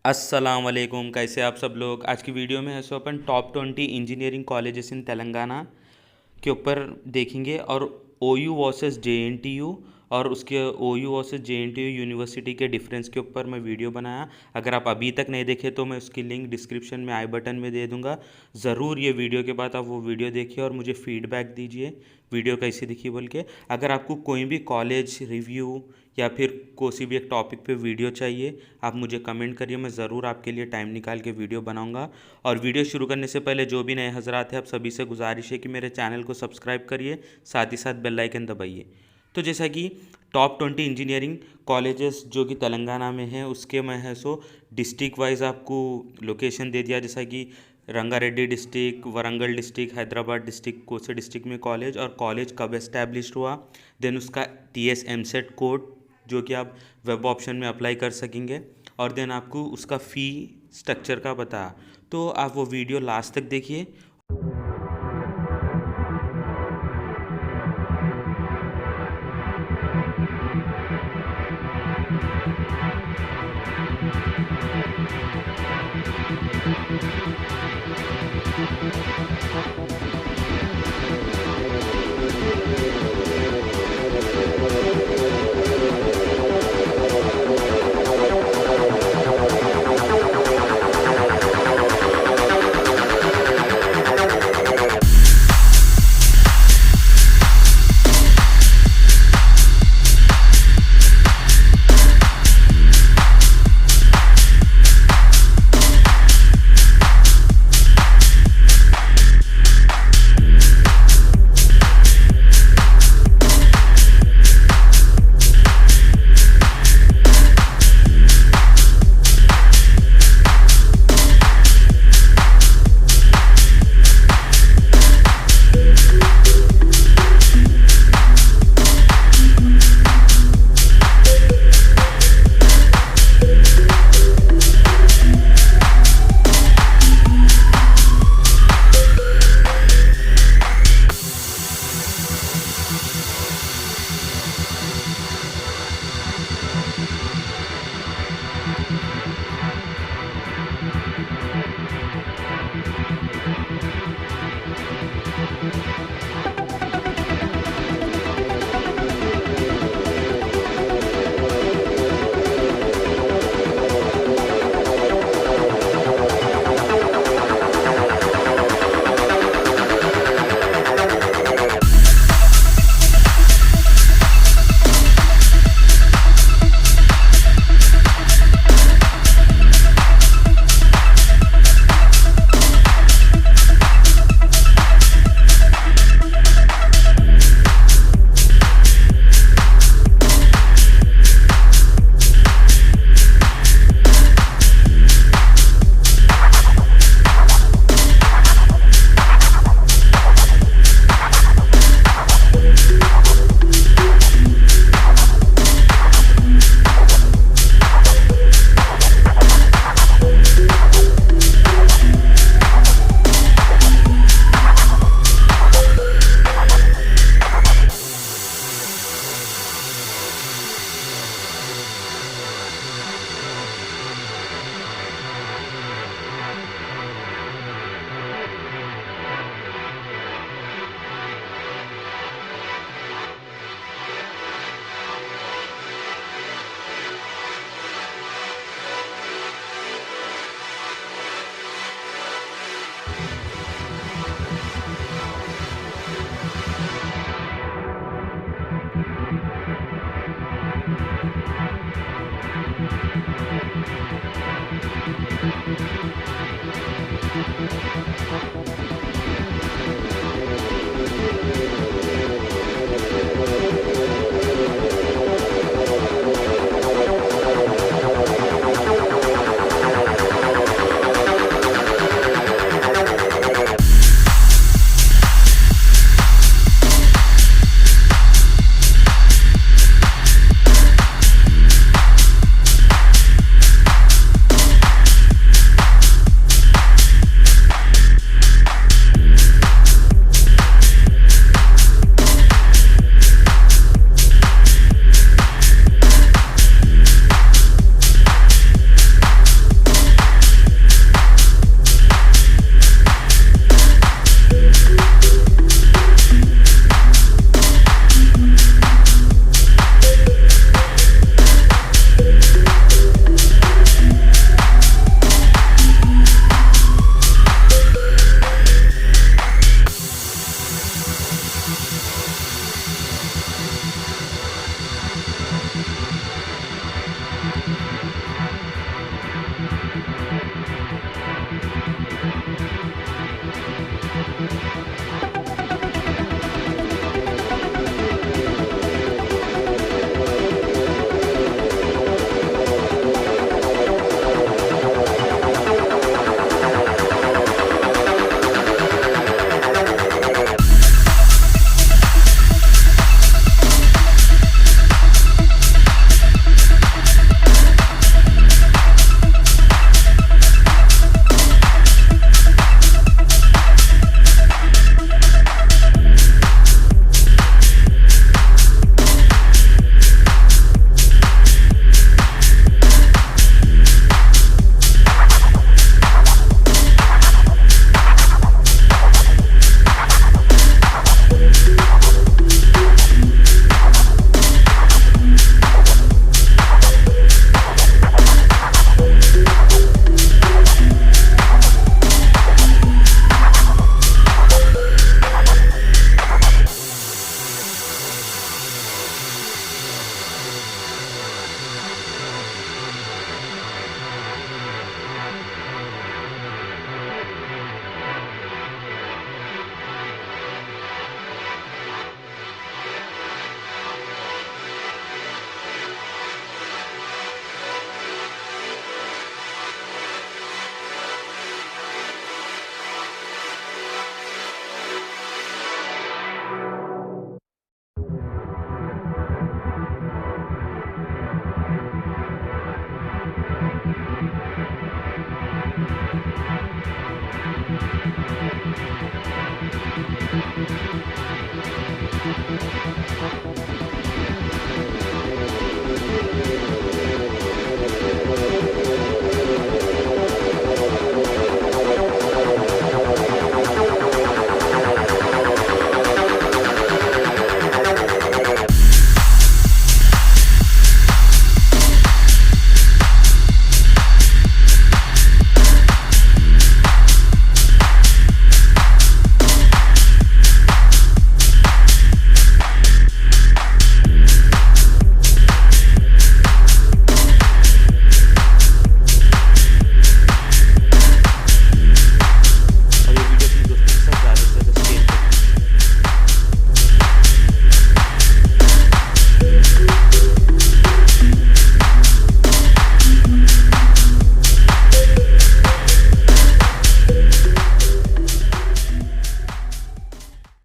अस्सलाम वालेकुम। कैसे आप सब लोग। आज की वीडियो में है सो अपन top 20 engineering colleges in Telangana के ऊपर देखेंगे और ओयू वर्सेस जेएनटीयू और उसके ओयू वर्सेस जेएनटीयू यूनिवर्सिटी के डिफरेंस के ऊपर मैं वीडियो बनाया। अगर आप अभी तक नहीं देखे तो मैं उसकी लिंक डिस्क्रिप्शन में आई बटन में दे दूंगा। ज़रूर ये वीडियो के बाद आप वो वीडियो देखिए और मुझे फीडबैक दीजिए वीडियो कैसी दिखी बोल के। अगर आपको कोई भी कॉलेज रिव्यू या फिर कोई भी एक टॉपिक पे वीडियो चाहिए आप मुझे कमेंट करिए, मैं ज़रूर आपके लिए टाइम निकाल के वीडियो बनाऊंगा। और वीडियो शुरू करने से पहले जो भी नए हजरात हैं आप सभी से गुजारिश है कि मेरे चैनल को सब्सक्राइब करिए, साथ ही साथ बेल आइकन दबाइए। तो जैसा कि टॉप 20 इंजीनियरिंग कॉलेजेस जो कि तेलंगाना में है उसके मैं है सो डिस्ट्रिक्ट वाइज आपको लोकेशन दे दिया, जैसा कि Rangareddy district, Warangal district, Hyderabad district, कोसे डिस्ट्रिक्ट में कॉलेज और कॉलेज कब एस्टैब्लिश्ड हुआ, देन उसका TS MCET कोड जो कि आप वेब ऑप्शन में अप्लाई कर सकेंगे, और देन आपको उसका फ़ी स्ट्रक्चर का बताया। तो आप वो वीडियो लास्ट तक देखिए।